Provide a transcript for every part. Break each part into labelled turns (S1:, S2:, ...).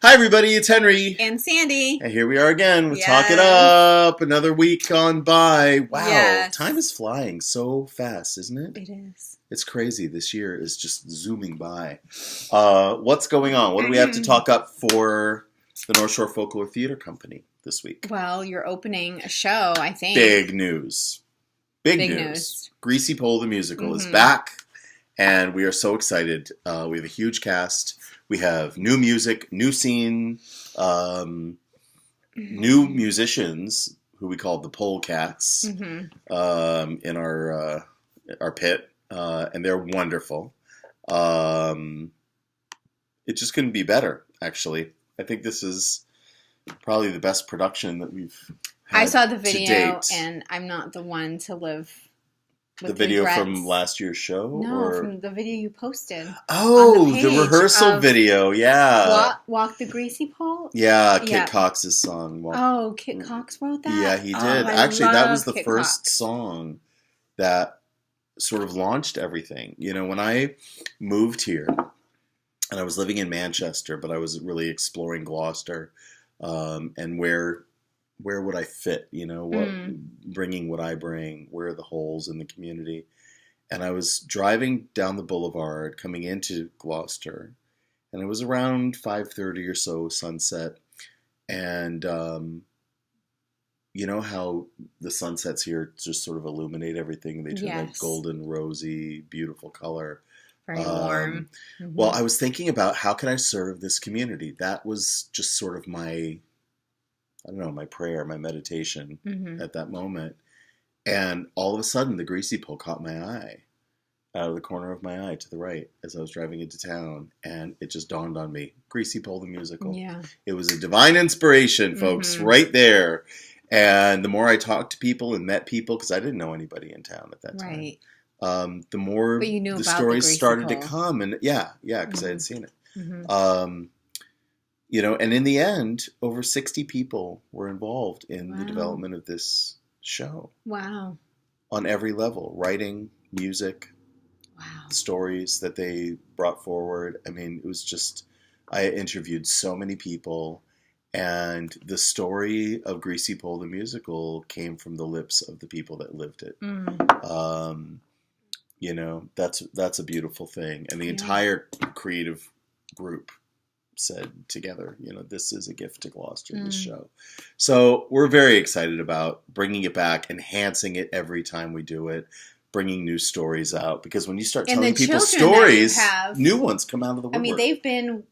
S1: Hi, everybody. It's Henry.
S2: And Sandy.
S1: And here we are again with
S2: Yes.
S1: Talk It Up. Another week gone by. Wow.
S2: Yes.
S1: Time is flying so fast, isn't it?
S2: It is.
S1: It's crazy. This year is just zooming by. What's going on? What do we have to talk up for the North Shore Folklore Theater Company this week?
S2: Well, you're opening a show, I think.
S1: Big news. Big news. Greasy Pole the Musical is back. And we are so excited. We have a huge cast. We have new music, new scene, new musicians who we call the Pole Cats in our pit, and they're wonderful. It just couldn't be better, actually. I think this is probably the best production that we've had.
S2: I saw the video,
S1: to date.
S2: and I'm not the one to live with
S1: the video
S2: regrets.
S1: from last year's show?
S2: No, from the video you posted.
S1: Oh,
S2: on the
S1: the rehearsal video, yeah.
S2: Walk the Greasy Pole?
S1: Yeah, Kit Cox's song.
S2: Kit Cox wrote that?
S1: Yeah, he did. Actually, that was the first song that sort of launched everything. You know, when I moved here, and I was living in Manchester, but I was really exploring Gloucester, and where would I fit? You know, bringing what I bring, where are the holes in the community? And I was driving down the boulevard coming into Gloucester, and it was around 5:30 or so, sunset. And you know how the sunsets here just sort of illuminate everything? They turn like golden, rosy, beautiful color.
S2: Very warm.
S1: Well, I was thinking about how can I serve this community? That was just sort of my prayer, my meditation at that moment. And all of a sudden, the Greasy Pole caught my eye out of the corner of my eye to the right as I was driving into town. And it just dawned on me, Greasy Pole the Musical. Yeah. It was a divine inspiration, folks, right there. And the more I talked to people and met people, because I didn't know anybody in town at that time, the more the stories started to come. And because I had seen it. You know, and in the end, over 60 people were involved in the development of this show. Wow. On every level. Writing, music, stories that they brought forward. I mean, it was just, I interviewed so many people, and the story of Greasy Pole the Musical came from the lips of the people that lived it. You know, that's a beautiful thing. And the entire creative group said together, you know, this is a gift to Gloucester, this show. So we're very excited about bringing it back, enhancing it every time we do it, bringing new stories out. Because when you start telling people stories, new ones come out of the woodwork.
S2: I mean,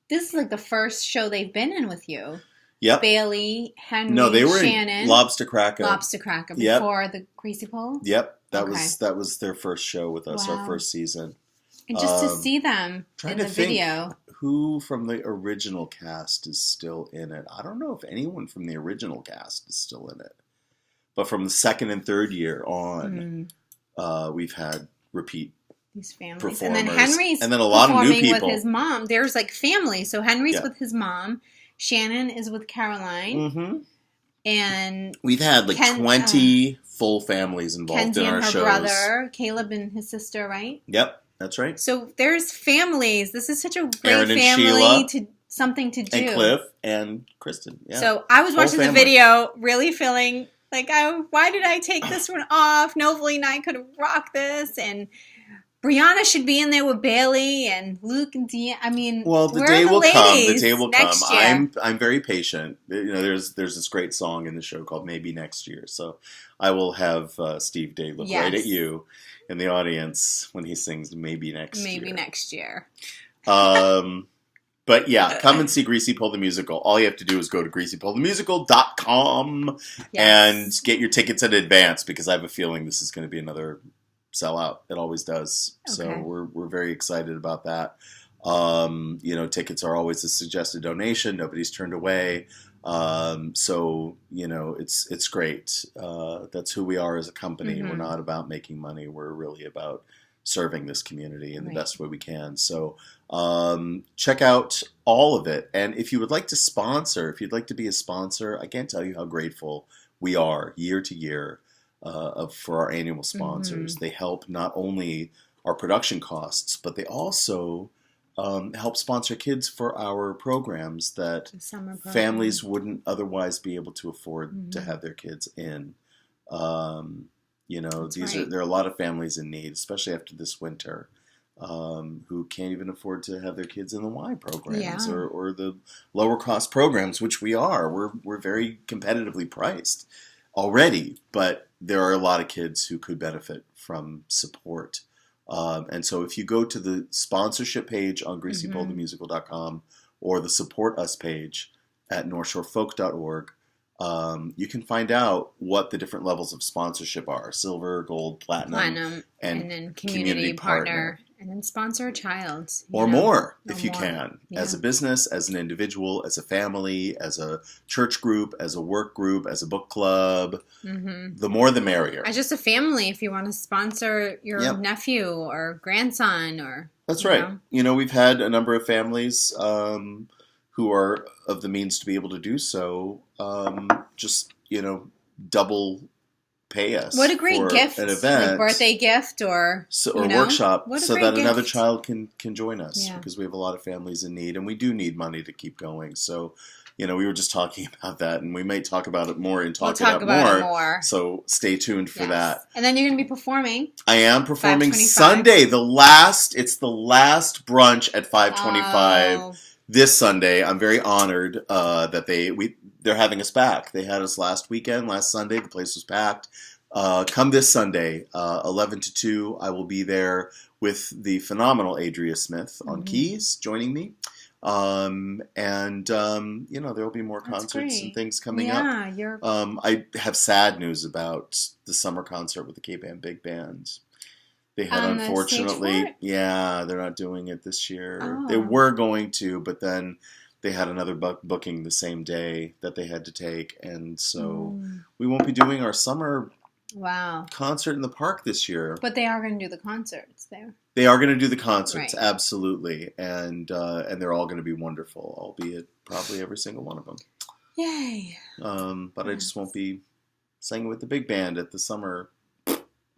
S2: this is like the first show they've been in with you.
S1: Yep.
S2: Bailey, Henry,
S1: no, they were
S2: Shannon.
S1: In Lobster Cracker
S2: before the Greasy Pole?
S1: Yep. That was their first show with us, our first season.
S2: And just to see them in the video.
S1: Who from the original cast is still in it? I don't know if anyone from the original cast is still in it. But from the second and third year on, we've had repeat
S2: these families.
S1: performers.
S2: And then Henry's
S1: a lot of new people
S2: with his mom. There's like family. So Henry's with his mom. Shannon is with Caroline. And
S1: we've had like 20 full families involved in our shows.
S2: Kenzie and her brother, Caleb and his sister, right?
S1: Yep. That's right.
S2: So there's families. This is such a great
S1: Aaron and
S2: family
S1: Sheila,
S2: something to do.
S1: And Cliff and Kristen. Yeah.
S2: So I was watching the video, really feeling like, why did I take this one off? Novalee and I could have rocked this, and Brianna should be in there with Bailey and Luke and Deanna. I mean,
S1: well, the day will come. The day will come.
S2: Year.
S1: I'm very patient. You know, there's this great song in the show called "Maybe Next Year." So I will have Steve Day look right at you in the audience when he sings "Maybe Next Year."
S2: Maybe next year.
S1: But yeah, come and see Greasy Pole the Musical. All you have to do is go to greasypolethemusical.com and get your tickets in advance, because I have a feeling this is going to be another sellout. It always does. Okay. So we're very excited about that. You know, tickets are always a suggested donation. Nobody's turned away. So, you know, it's great. That's who we are as a company. We're not about making money. We're really about serving this community in the best way we can. So check out all of it. And if you would like to sponsor, if you'd like to be a sponsor, I can't tell you how grateful we are year to year for our annual sponsors. They help not only our production costs, but they also help sponsor kids for our programs that
S2: The summer program.
S1: families wouldn't otherwise be able to afford to
S2: Mhm.
S1: have their kids in.
S2: That's
S1: There are a lot of families in need, especially after this winter, who can't even afford to have their kids in the Y programs
S2: Yeah.
S1: or the lower cost programs, which we are. We're very competitively priced already, but there are a lot of kids who could benefit from support. And so if you go to the sponsorship page on greasypolethemusical.com or the support us page at northshorefolk.org, you can find out what the different levels of sponsorship are: silver, gold, platinum,
S2: and then community partner, and then sponsor a child.
S1: or more
S2: or
S1: if you
S2: more.
S1: can. As
S2: Yeah.
S1: a business, as an individual, as a family, as a church group, as a work group, as a book club.
S2: Mm-hmm.
S1: The more the merrier.
S2: As just a family, if you want to sponsor your
S1: Yep.
S2: nephew or grandson, or
S1: That's
S2: you
S1: right.
S2: know.
S1: We've had a number of families who are of the means to be able to do so, just, double pay us.
S2: What a great
S1: for
S2: gift!
S1: an event,
S2: like birthday gift, or
S1: or workshop,
S2: What a
S1: so
S2: great
S1: that another
S2: gift.
S1: child can join us,
S2: Yeah.
S1: because we have a lot of families in need, and we do need money to keep going. So, we were just talking about that, and we may talk about it more and
S2: we'll
S1: talk,
S2: talk about it more.
S1: So stay tuned for
S2: Yes.
S1: that.
S2: And then you're going to be performing.
S1: I am performing
S2: 5:25.
S1: Sunday, it's the last brunch at 5:25
S2: Oh,
S1: this Sunday. I'm very honored that they're having us back. They had us last Sunday. The place was packed. Come this Sunday, 11 to 2, I will be there with the phenomenal Adria Smith on
S2: Mhm.
S1: keys, joining me. There will be more
S2: That's
S1: concerts
S2: great.
S1: and things coming up.
S2: yeah, you're.
S1: I have sad news about the summer concert with the K-Band Big Band. They had,
S2: On the
S1: unfortunately,
S2: stage for it?
S1: yeah, they're not doing it this year.
S2: Oh.
S1: They were going to, but then they had another booking the same day that they had to take, and so we won't be doing our summer
S2: Wow.
S1: concert in the park this year.
S2: But they are going to do the concerts there.
S1: They are going to do the concerts,
S2: Right.
S1: absolutely, and they're all going to be wonderful, albeit probably every single one of them.
S2: Yay.
S1: But I just won't be singing with the big band at the summer.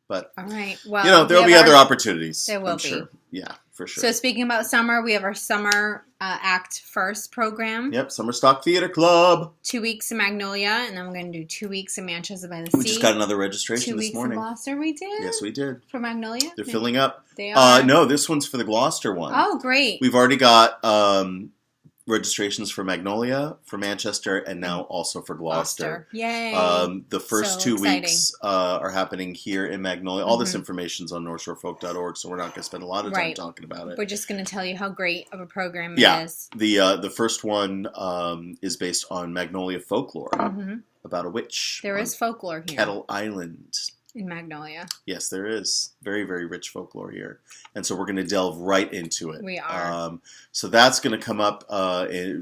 S1: But
S2: All right. Well,
S1: there'll be other opportunities.
S2: There will
S1: I'm
S2: be.
S1: sure. Yeah, for sure.
S2: So speaking about summer, we have our summer Act First program.
S1: Yep, Summer Stock Theater Club.
S2: 2 weeks in Magnolia, and then we're going to do 2 weeks in Manchester by the Sea.
S1: We just got another registration
S2: 2
S1: this
S2: weeks
S1: morning.
S2: in Gloucester. We did.
S1: Yes, we did.
S2: For Magnolia.
S1: They're filling up.
S2: They are.
S1: No, this one's for the Gloucester one.
S2: Oh, great.
S1: We've already got registrations for Magnolia, for Manchester, and now also for Gloucester.
S2: Yay.
S1: The first
S2: So
S1: 2
S2: exciting.
S1: weeks are happening here in Magnolia. All this
S2: Mhm.
S1: information's on northshorefolk.org, so we're not going to spend a lot of time
S2: Right.
S1: talking about it.
S2: We're just going to tell you how great of a program
S1: Yeah.
S2: it is.
S1: The first one is based on Magnolia folklore
S2: hmm
S1: about a witch.
S2: There
S1: on
S2: is folklore here
S1: Kettle Island.
S2: in Magnolia.
S1: Yes, there is. Very, very rich folklore here. And so we're going to delve right into it.
S2: We are.
S1: So that's going to come up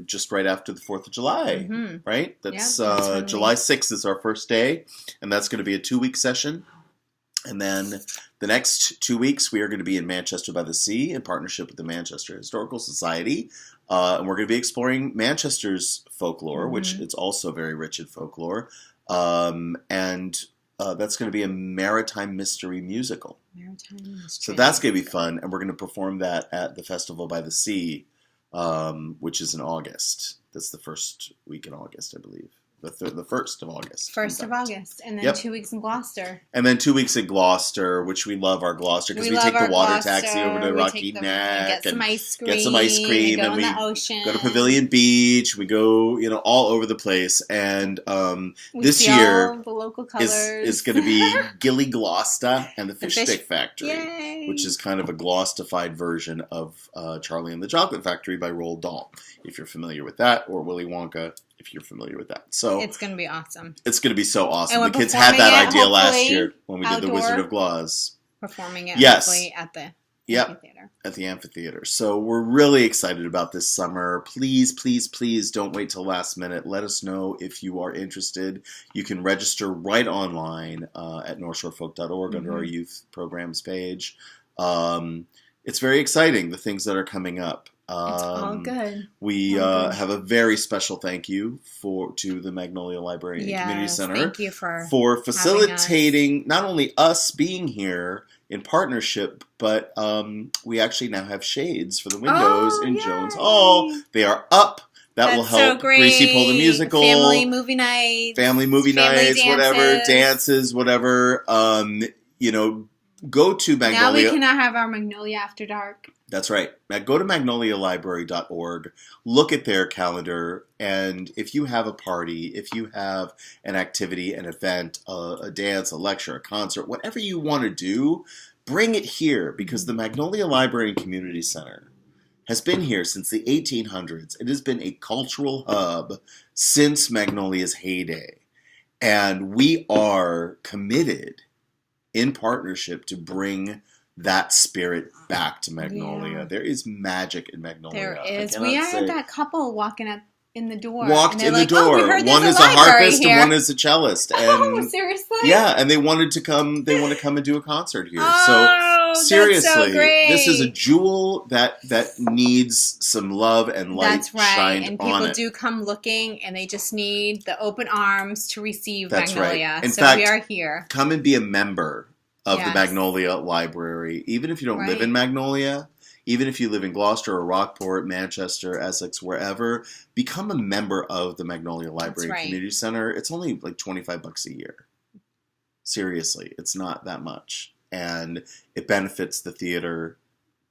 S1: just right after the 4th of July,
S2: hmm
S1: right? That's,
S2: that's when we-
S1: July 6th is our first day, and that's going to be a 2-week session. And then the next 2 weeks, we are going to be in Manchester by the Sea in partnership with the Manchester Historical Society. And we're going to be exploring Manchester's folklore, which
S2: Mhm.
S1: it's also very rich in folklore. That's going to be a maritime mystery musical.
S2: Maritime
S1: So
S2: Mystery.
S1: that's going to be fun. And we're going to perform that at the Festival by the Sea, which is in August. That's the first week in August, I believe. The 1st of August.
S2: 1st of August, and then
S1: Yep.
S2: 2 weeks in Gloucester.
S1: And then 2 weeks in Gloucester, which we love our Gloucester because we
S2: love
S1: take the
S2: our
S1: water
S2: Gloucester.
S1: taxi over to
S2: We
S1: Rocky
S2: take them-
S1: Neck
S2: Get some
S1: and
S2: ice cream.
S1: get some ice cream,
S2: Go
S1: and
S2: in
S1: we
S2: the ocean.
S1: go to Pavilion Beach. We go, all over the place. And
S2: We
S1: this
S2: see
S1: year
S2: all the local colors.
S1: is going to be Gilly Gloucester and the Fish
S2: fish-
S1: Stick Factory.
S2: Yay!
S1: Which is kind of a Gloucestified version of Charlie and the Chocolate Factory by Roald Dahl, if you're familiar with that, or Willy Wonka, if you're familiar with that. So
S2: It's going to be awesome.
S1: it's going to be so awesome.
S2: And
S1: The
S2: we're
S1: kids had that
S2: performing it,
S1: idea last
S2: hopefully,
S1: year when we did the
S2: outdoor.
S1: Wizard of Gloss.
S2: Performing it
S1: Yes.
S2: hopefully at the
S1: Yep.
S2: amphitheater.
S1: At the amphitheater. So we're really excited about this summer. Please, please, please don't wait till last minute. Let us know if you are interested. You can register right online at northshorefolk.org under our youth programs page. It's very exciting, the things that are coming up.
S2: It's all good.
S1: We
S2: All good.
S1: have a very special thank you to the Magnolia Library and Community
S2: Yes,
S1: Center
S2: thank you for
S1: facilitating not only us being here in partnership, but we actually now have shades for the windows in
S2: yay.
S1: Jones Hall. They are up. That will
S2: That's
S1: help
S2: so great.
S1: Greasy Pull the Musical.
S2: Family movie nights.
S1: Family movie nights, whatever, dances, whatever. Go to Magnolia.
S2: Now we cannot have our Magnolia After Dark.
S1: That's right. Go to magnolialibrary.org, look at their calendar, and if you have a party, if you have an activity, an event, a dance, a lecture, a concert, whatever you want to do, bring it here, because the Magnolia Library and Community Center has been here since the 1800s. It has been a cultural hub since Magnolia's heyday. And we are committed in partnership to bring that spirit back to Magnolia.
S2: Yeah.
S1: There is magic in Magnolia.
S2: There is. We had that couple walking up in the door.
S1: Walked in the
S2: like,
S1: door.
S2: Oh,
S1: one is a harpist and one is a cellist. And
S2: oh, seriously?
S1: Yeah, and they wanted to come. They want to come and do a concert here.
S2: Oh,
S1: so seriously,
S2: that's so great.
S1: This is a jewel that needs some love and light
S2: that's right.
S1: shined
S2: and
S1: on
S2: people
S1: it.
S2: do come looking, and they just need the open arms to receive
S1: That's
S2: Magnolia.
S1: right. In
S2: so
S1: fact,
S2: we are here.
S1: Come and be a member of the
S2: Yes.
S1: Magnolia Library, even if you don't live
S2: Right.
S1: in Magnolia. Even if you live in Gloucester or Rockport, Manchester, Essex, wherever, become a member of the Magnolia Library
S2: right.
S1: and Community Center. It's only like $25 a year. Seriously, it's not that much. And it benefits the theater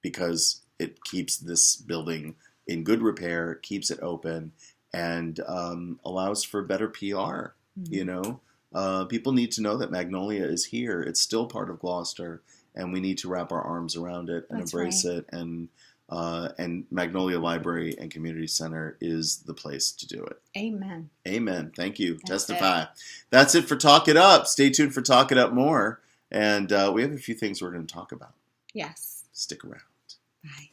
S1: because it keeps this building in good repair, keeps it open, and allows for better PR.
S2: Mm-hmm.
S1: You know, people need to know that Magnolia is here. It's still part of Gloucester. And we need to wrap our arms around it and
S2: That's
S1: embrace
S2: right.
S1: it. And Magnolia Library and Community Center is the place to do it.
S2: Amen.
S1: Amen. Thank you.
S2: That's
S1: Testify. That's it for Talk It Up. Stay tuned for Talk It Up more. And we have a few things we're going to talk about.
S2: Yes.
S1: Stick around.
S2: Bye.